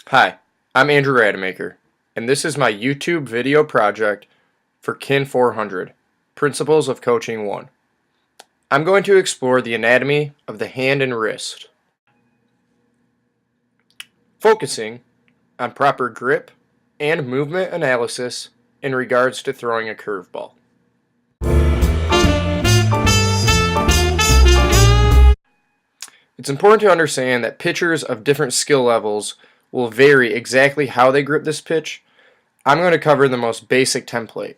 Hi, I'm Andrew Rademacher, and this is my YouTube video project for KIN 400, Principles of Coaching 1. I'm going to explore the anatomy of the hand and wrist, focusing on proper grip and movement analysis in regards to throwing a curveball. It's important to understand that pitchers of different skill levels will vary exactly how they grip this pitch. I'm going to cover the most basic template.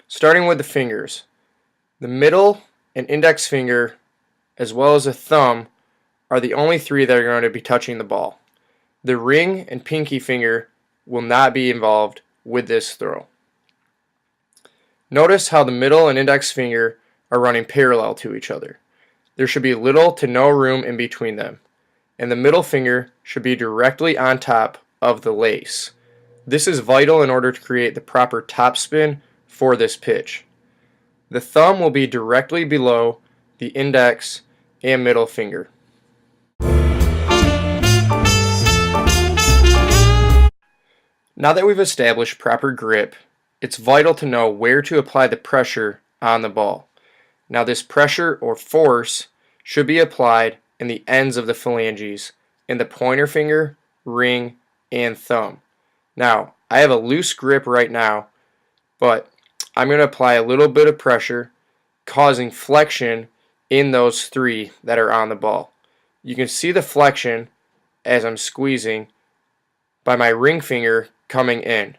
Starting with the fingers, the middle and index finger, as well as the thumb, are the only three that are going to be touching the ball. The ring and pinky finger will not be involved with this throw. Notice how the middle and index finger are running parallel to each other. There should be little to no room in between them, and the middle finger should be directly on top of the lace. This is vital in order to create the proper topspin for this pitch. The thumb will be directly below the index and middle finger. Now that we've established proper grip, it's vital to know where to apply the pressure on the ball. Now this pressure or force should be applied in the ends of the phalanges, in the pointer finger, ring, and thumb. Now, I have a loose grip right now, but I'm going to apply a little bit of pressure, causing flexion in those three that are on the ball. You can see the flexion as I'm squeezing by my ring finger coming in.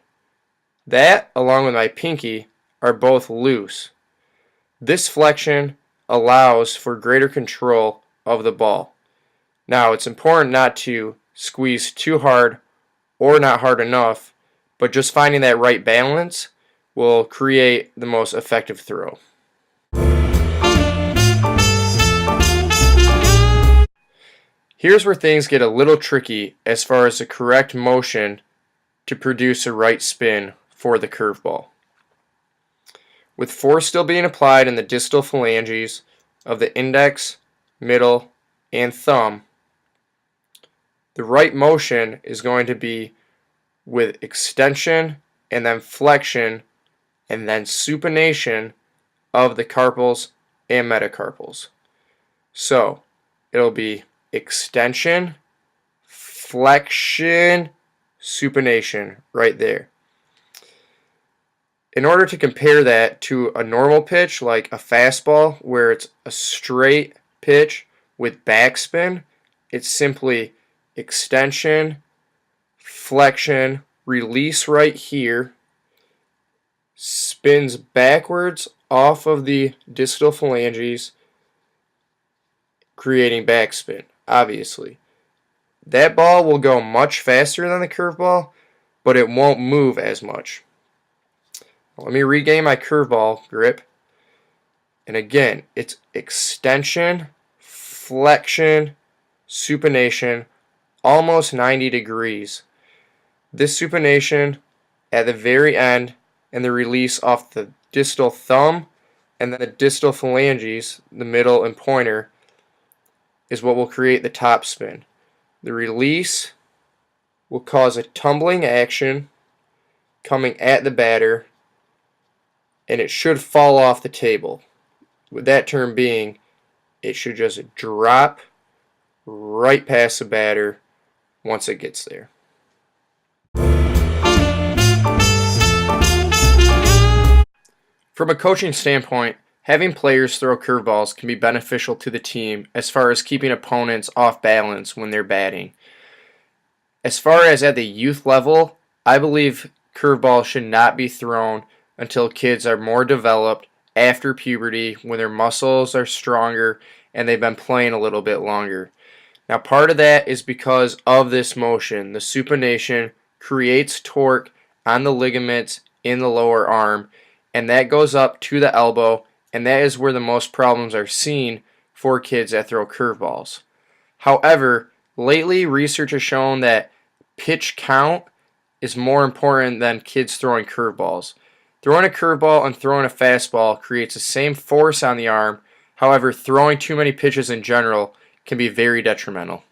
That, along with my pinky, are both loose. This flexion allows for greater control of the ball. Now, it's important not to squeeze too hard or not hard enough, but just finding that right balance will create the most effective throw. Here's where things get a little tricky as far as the correct motion to produce a right spin for the curveball. With force still being applied in the distal phalanges of the index, middle, and thumb, the right motion is going to be with extension and then flexion and then supination of the carpals and metacarpals. So it'll be extension, flexion, supination right there. In order to compare that to a normal pitch like a fastball where it's a straight pitch with backspin, it's simply extension, flexion, release right here, spins backwards off of the distal phalanges, creating backspin, obviously. That ball will go much faster than the curveball, but it won't move as much. Let me regain my curveball grip. And again, it's extension, flexion, supination, almost 90 degrees. This supination at the very end and the release off the distal thumb and then the distal phalanges, the middle and pointer, is what will create the top spin. The release will cause a tumbling action coming at the batter, and it should fall off the table. With that term being, it should just drop right past the batter once it gets there. From a coaching standpoint, having players throw curveballs can be beneficial to the team as far as keeping opponents off balance when they're batting. As far as at the youth level, I believe curveballs should not be thrown until kids are more developed after puberty, when their muscles are stronger and they've been playing a little bit longer. Now, part of that is because of this motion. The supination creates torque on the ligaments in the lower arm, and that goes up to the elbow, and that is where the most problems are seen for kids that throw curveballs. However, lately research has shown that pitch count is more important than kids throwing curveballs. Throwing a curveball and throwing a fastball creates the same force on the arm. However, throwing too many pitches in general can be very detrimental.